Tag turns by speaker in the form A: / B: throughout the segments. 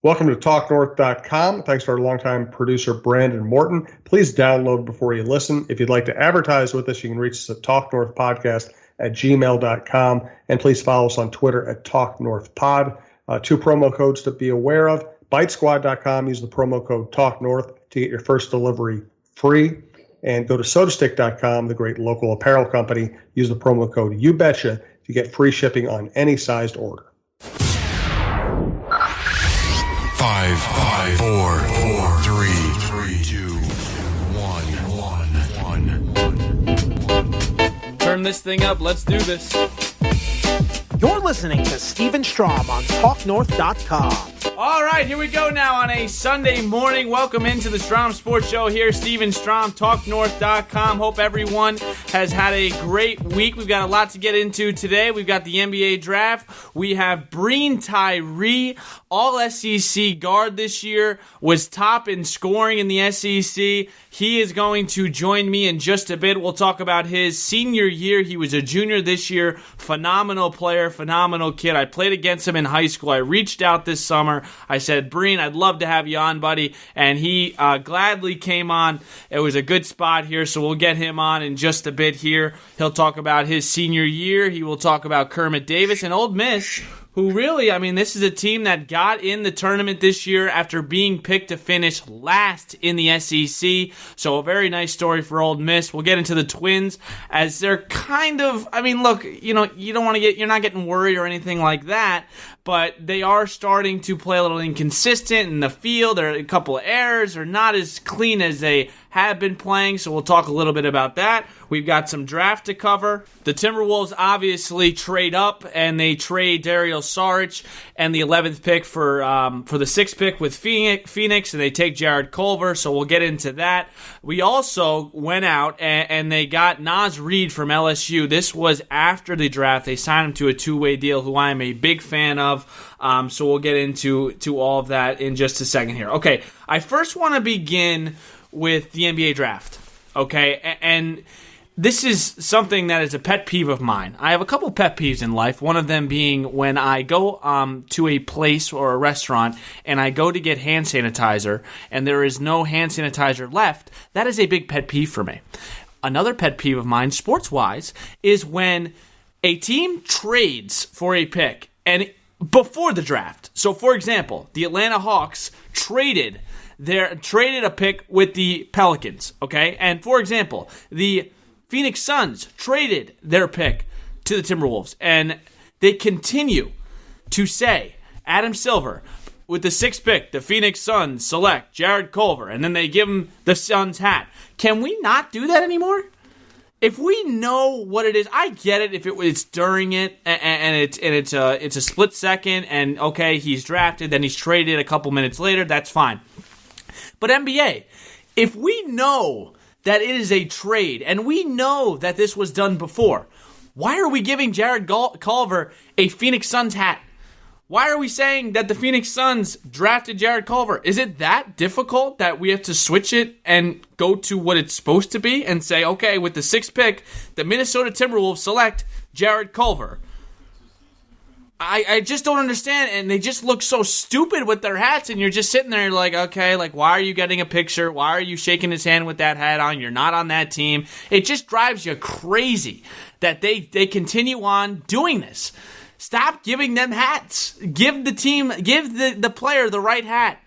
A: Welcome to TalkNorth.com. Thanks to our longtime producer, Brandon Morton. Please download before you listen. If you'd like to advertise with us, you can reach us at talknorthpodcast@gmail.com. And please follow us on Twitter at TalkNorthPod. Two promo codes to be aware of. BiteSquad.com. Use the promo code TalkNorth to get your first delivery free. And go to SodaStick.com, the great local apparel company. Use the promo code YouBetcha to get free shipping on any sized order.
B: 5, 4, 3, 2, 1.
C: Turn this thing up. Let's do this.
D: You're listening to Steven Strom on TalkNorth.com.
C: All right, here we go now on a Sunday morning. Welcome into the Strom Sports Show here. Steven Strom, TalkNorth.com. Hope everyone has had a great week. We've got a lot to get into today. We've got the NBA draft. We have Breein Tyree, all SEC guard this year, was top in scoring in the SEC. He is going to join me in just a bit. We'll talk about his senior year. He was a junior this year. Phenomenal player, phenomenal kid. I played against him in high school. I reached out this summer. I said, Breein, I'd love to have you on, buddy. And he gladly came on. It was a good spot here, so we'll get him on in just a bit here. He'll talk about his senior year. He will talk about Kermit Davis and Ole Miss, who really, this is a team that got in the tournament this year after being picked to finish last in the SEC. So a very nice story for Ole Miss. We'll get into the Twins as they're kind of, look, you don't want to you're not getting worried or anything like that, but they are starting to play a little inconsistent in the field. There are a couple of errors. They're not as clean as they have been playing, so we'll talk a little bit about that. We've got some draft to cover. The Timberwolves obviously trade up, and they trade Dario Saric and the 11th pick for the 6th pick with Phoenix, and they take Jared Culver, so we'll get into that. We also went out, and they got Naz Reid from LSU. This was after the draft. They signed him to a two-way deal, who I am a big fan of. So we'll get into all of that in just a second here. Okay, I first want to begin with the NBA draft, okay? And this is something that is a pet peeve of mine. I have a couple pet peeves in life, one of them being when I go to a place or a restaurant and I go to get hand sanitizer and there is no hand sanitizer left. That is a big pet peeve for me. Another pet peeve of mine, sports-wise, is when a team trades for a pick and before the draft. So, for example, the Atlanta Hawks traded a pick with the Pelicans, okay? And, for example, the Phoenix Suns traded their pick to the Timberwolves, and they continue to say, Adam Silver, with the 6th pick, the Phoenix Suns select Jared Culver, and then they give him the Suns hat. Can we not do that anymore? If we know what it is, I get it if it's during it and it's a split second and okay, he's drafted, then he's traded a couple minutes later, that's fine. But NBA, if we know that it is a trade and we know that this was done before, why are we giving Jared Culver a Phoenix Suns hat? Why are we saying that the Phoenix Suns drafted Jared Culver? Is it that difficult that we have to switch it and go to what it's supposed to be and say, okay, with the 6th pick, the Minnesota Timberwolves select Jared Culver? I just don't understand, and they just look so stupid with their hats, and you're just sitting there like, okay, like, why are you getting a picture? Why are you shaking his hand with that hat on? You're not on that team. It just drives you crazy that they continue on doing this. Stop giving them hats. Give the player the right hat.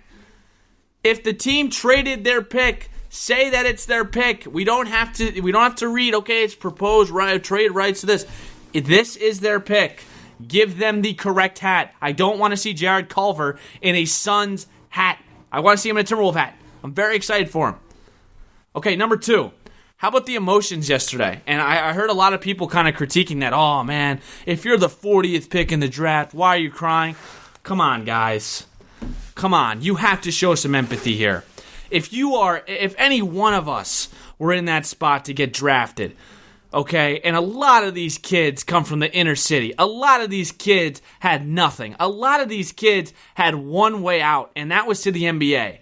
C: If the team traded their pick, say that it's their pick. We don't have to read, okay, it's proposed trade rights to this. If this is their pick, give them the correct hat. I don't want to see Jared Culver in a Suns hat. I want to see him in a Timberwolf hat. I'm very excited for him. Okay, number 2. How about the emotions yesterday? And I heard a lot of people kind of critiquing that. Oh, man, if you're the 40th pick in the draft, why are you crying? Come on, guys. Come on. You have to show some empathy here. If any one of us were in that spot to get drafted, okay, and a lot of these kids come from the inner city. A lot of these kids had nothing. A lot of these kids had one way out, and that was to the NBA.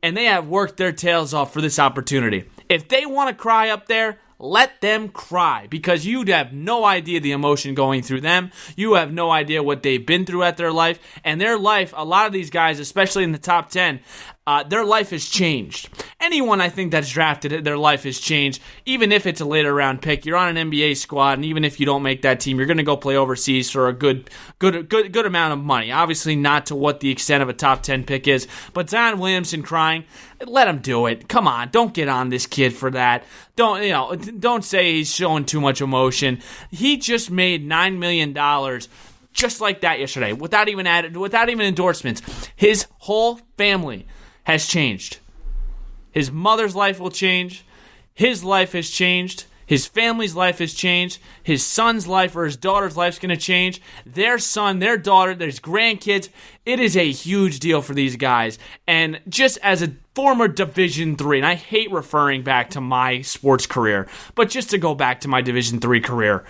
C: And they have worked their tails off for this opportunity. If they want to cry up there, let them cry, because you have no idea the emotion going through them. You have no idea what they've been through at their life. And their life, a lot of these guys, especially in the top 10, their life has changed. Anyone I think that's drafted, their life has changed. Even if it's a later round pick, you're on an NBA squad, and even if you don't make that team, you're going to go play overseas for a good amount of money. Obviously, not to what the extent of a top 10 pick is, but Zion Williamson crying, let him do it. Come on, don't get on this kid for that. Don't say he's showing too much emotion. He just made $9 million. Just like that yesterday, without even endorsements. His whole family has changed. His mother's life will change. His life has changed. His family's life has changed. His son's life or his daughter's life is going to change. Their son, their daughter, their grandkids. It is a huge deal for these guys. And just as a former Division III, and I hate referring back to my sports career, but just to go back to my Division III career,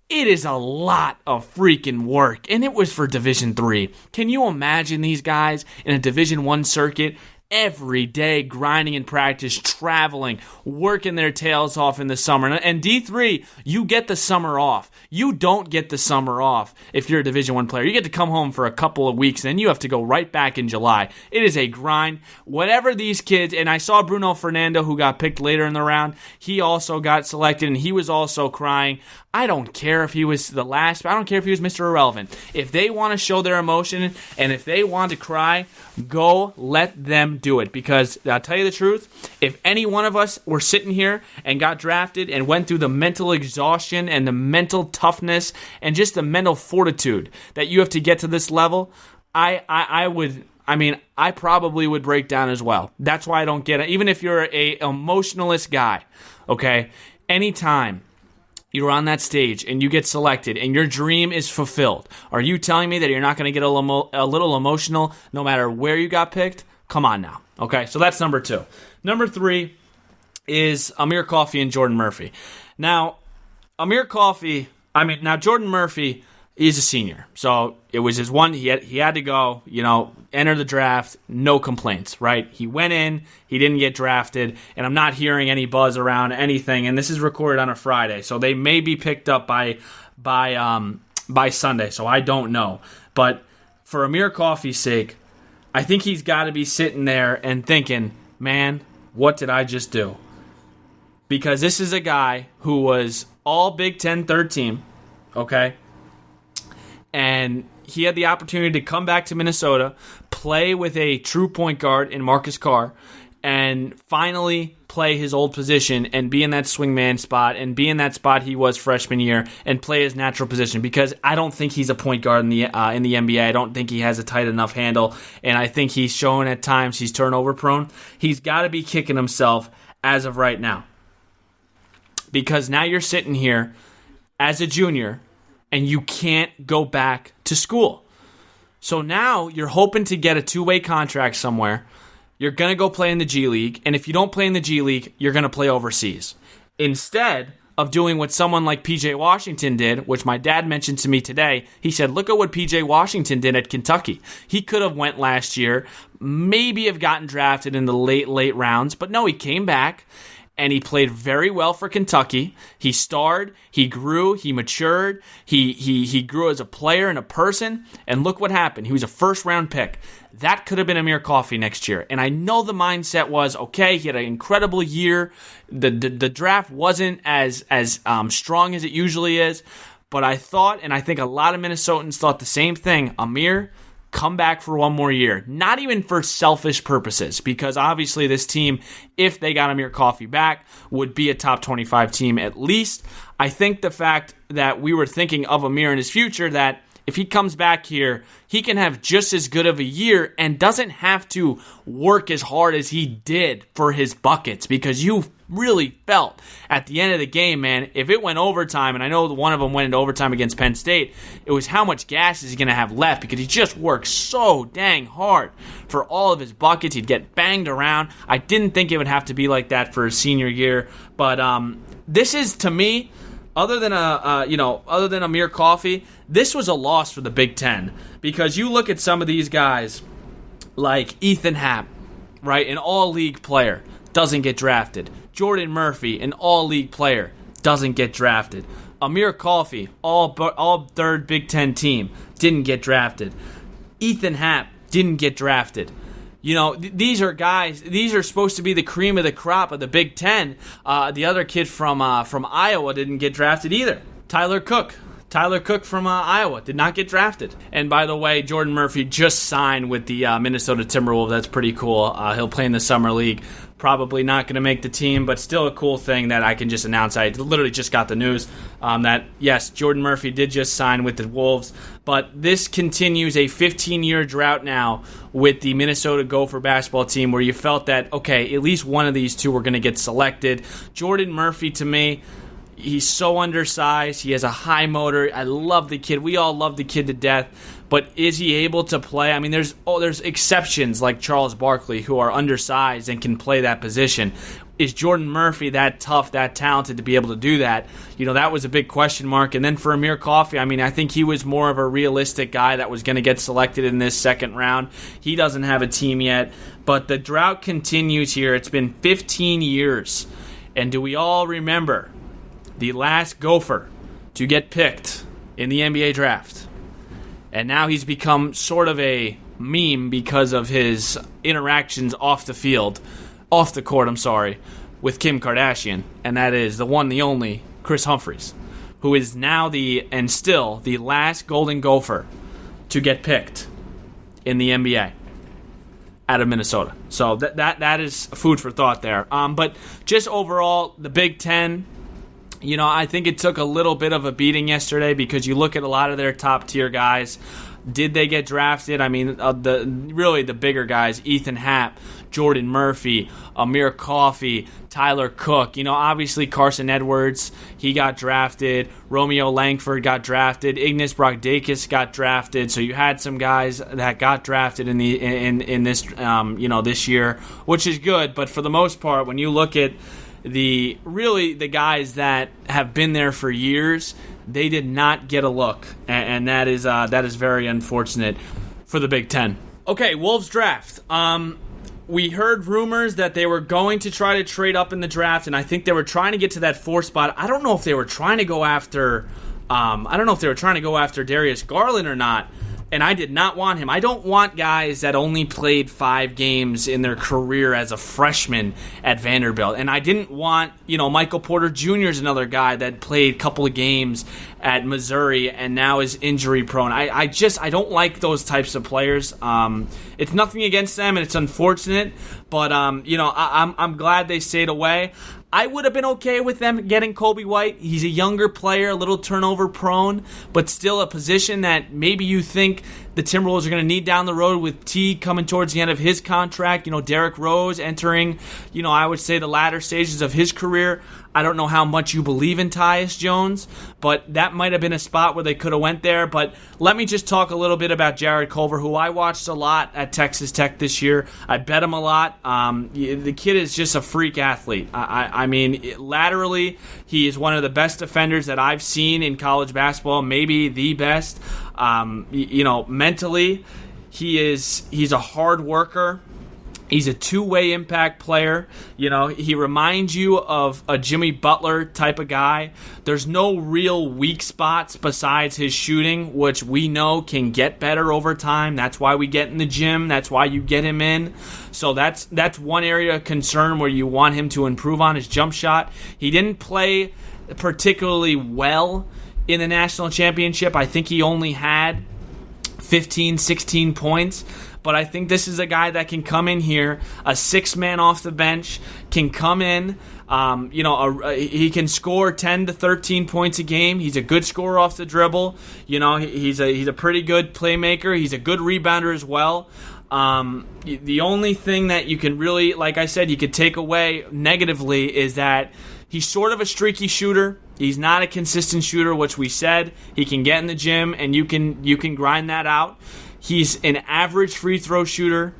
C: it is a lot of freaking work, and it was for Division III. Can you imagine these guys in a Division I circuit every day grinding in practice, traveling, working their tails off in the summer? And D3, you get the summer off. You don't get the summer off if you're a Division I player. You get to come home for a couple of weeks, and then you have to go right back in July. It is a grind. Whatever these kids, and I saw Bruno Fernando, who got picked later in the round, he also got selected, and he was also crying. I don't care if he was the last. I don't care if he was Mr. Irrelevant. If they want to show their emotion and if they want to cry, go let them do it. Because I'll tell you the truth, if any one of us were sitting here and got drafted and went through the mental exhaustion and the mental toughness and just the mental fortitude that you have to get to this level, I probably would break down as well. That's why I don't get it. Even if you're a emotionalist guy, okay, anytime you're on that stage and you get selected and your dream is fulfilled, are you telling me that you're not going to get a little emotional no matter where you got picked? Come on now. Okay, so that's number 2. Number 3 is Amir Coffey and Jordan Murphy. Now, Jordan Murphy, he's a senior. So it was his one. He had to go, enter the draft, no complaints, right? He went in, he didn't get drafted, and I'm not hearing any buzz around anything. And this is recorded on a Friday, so they may be picked up by Sunday, so I don't know. But for Amir Coffey's sake, I think he's got to be sitting there and thinking, man, what did I just do? Because this is a guy who was all Big Ten third team, okay? And he had the opportunity to come back to Minnesota, play with a true point guard in Marcus Carr, and finally play his old position and be in that swingman spot and be in that spot he was freshman year and play his natural position. Because I don't think he's a point guard in the NBA. I don't think he has a tight enough handle, and I think he's shown at times he's turnover prone. He's got to be kicking himself as of right now, because now you're sitting here as a junior and you can't go back to school. So now you're hoping to get a 2-way contract somewhere. You're going to go play in the G League, and if you don't play in the G League, you're going to play overseas. Instead of doing what someone like P.J. Washington did, which my dad mentioned to me today, he said, look at what P.J. Washington did at Kentucky. He could have went last year, maybe have gotten drafted in the late rounds, but no, he came back, and he played very well for Kentucky. He starred, he grew, he matured, he grew as a player and a person, and look what happened. He was a first-round pick. That could have been Amir Coffey next year. And I know the mindset was, okay, he had an incredible year. The draft wasn't as strong as it usually is, but I thought, and I think a lot of Minnesotans thought the same thing, Amir, come back for one more year. Not even for selfish purposes, because obviously this team, if they got Amir Coffey back, would be a top 25 team at least. I think the fact that we were thinking of Amir in his future, that if he comes back here, he can have just as good of a year and doesn't have to work as hard as he did for his buckets, because you really felt at the end of the game, man, if it went overtime, and I know one of them went into overtime against Penn State, it was how much gas is he going to have left, because he just worked so dang hard for all of his buckets. He'd get banged around. I didn't think it would have to be like that for his senior year, but this is, to me, other than Amir Coffey, this was a loss for the Big Ten, because you look at some of these guys like Ethan Happ, right, an all-league player, doesn't get drafted. Jordan Murphy, an all-league player, doesn't get drafted. Amir Coffey, all third Big Ten team, didn't get drafted. Ethan Happ didn't get drafted. These are guys, these are supposed to be the cream of the crop of the Big Ten. The other kid from Iowa didn't get drafted either. Tyler Cook from Iowa did not get drafted. And by the way, Jordan Murphy just signed with the Minnesota Timberwolves. That's pretty cool. He'll play in the Summer League. Probably not going to make the team, but still a cool thing that I can just announce. I literally just got the news that, yes, Jordan Murphy did just sign with the Wolves. But this continues a 15-year drought now with the Minnesota Gopher basketball team where you felt that, okay, at least one of these two were going to get selected. Jordan Murphy, to me, he's so undersized. He has a high motor. I love the kid. We all love the kid to death. But is he able to play? I mean, there's exceptions like Charles Barkley who are undersized and can play that position. Is Jordan Murphy that tough, that talented to be able to do that? That was a big question mark. And then for Amir Coffey, I mean, I think he was more of a realistic guy that was going to get selected in this second round. He doesn't have a team yet. But the drought continues here. It's been 15 years. And do we all remember the last Gopher to get picked in the NBA draft? And now he's become sort of a meme because of his interactions off the court, with Kim Kardashian. And that is the one, the only, Chris Humphries, who is now still the last Golden Gopher to get picked in the NBA out of Minnesota. So that is food for thought there. But just overall, the Big Ten, I think it took a little bit of a beating yesterday because you look at a lot of their top-tier guys. Did they get drafted? I mean, the bigger guys, Ethan Happ, Jordan Murphy, Amir Coffey, Tyler Cook. Obviously Carson Edwards, he got drafted. Romeo Langford got drafted. Ignas Brogdakis got drafted. So you had some guys that got drafted in this this year, which is good. But for the most part, when you look at the guys that have been there for years, they did not get a look, and that is very unfortunate for the Big Ten. Okay, Wolves draft. We heard rumors that they were going to try to trade up in the draft, and I think they were trying to get to that 4 spot. I don't know if they were trying to go after Darius Garland or not. And I did not want him. I don't want guys that only played 5 games in their career as a freshman at Vanderbilt. And I didn't want, Michael Porter Jr. is another guy that played a couple of games at Missouri and now is injury prone. I don't like those types of players. It's nothing against them and it's unfortunate, but I'm glad they stayed away. I would have been okay with them getting Kobe White. He's a younger player, a little turnover prone, but still a position that maybe you think the Timberwolves are going to need down the road with T coming towards the end of his contract. Derrick Rose entering, I would say the latter stages of his career. I don't know how much you believe in Tyus Jones, but that might have been a spot where they could have went there. But let me just talk a little bit about Jared Culver, who I watched a lot at Texas Tech this year. I bet him a lot. The kid is just a freak athlete. I mean, laterally, he is one of the best defenders that I've seen in college basketball, maybe the best. Mentally, he's a hard worker. He's a two-way impact player. He reminds you of a Jimmy Butler type of guy. There's no real weak spots besides his shooting, which we know can get better over time. That's why we get in the gym. That's why you get him in. So that's one area of concern where you want him to improve on his jump shot. He didn't play particularly well in the national championship. I think he only had 15, 16 points. But I think this is a guy that can come in here, a 6-man off the bench, can come in. He can score 10 to 13 points a game. He's a good scorer off the dribble. He's a pretty good playmaker. He's a good rebounder as well. The only thing that you can really, like I said, you could take away negatively is that he's sort of a streaky shooter. He's not a consistent shooter, which we said. He can get in the gym, and you can grind that out. He's an average free throw shooter.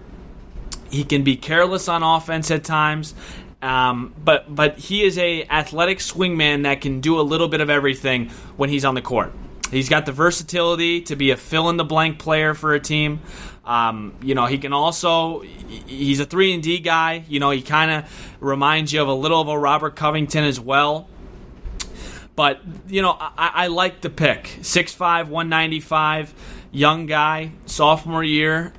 C: He can be careless on offense at times. But he is a athletic swingman that can do a little bit of everything when he's on the court. He's got the versatility to be a fill-in-the-blank player for a team. He can also, he's a 3-and-D guy. He kind of reminds you of a little of a Robert Covington as well. But, I like the pick. 6'5", 195, young guy, sophomore year.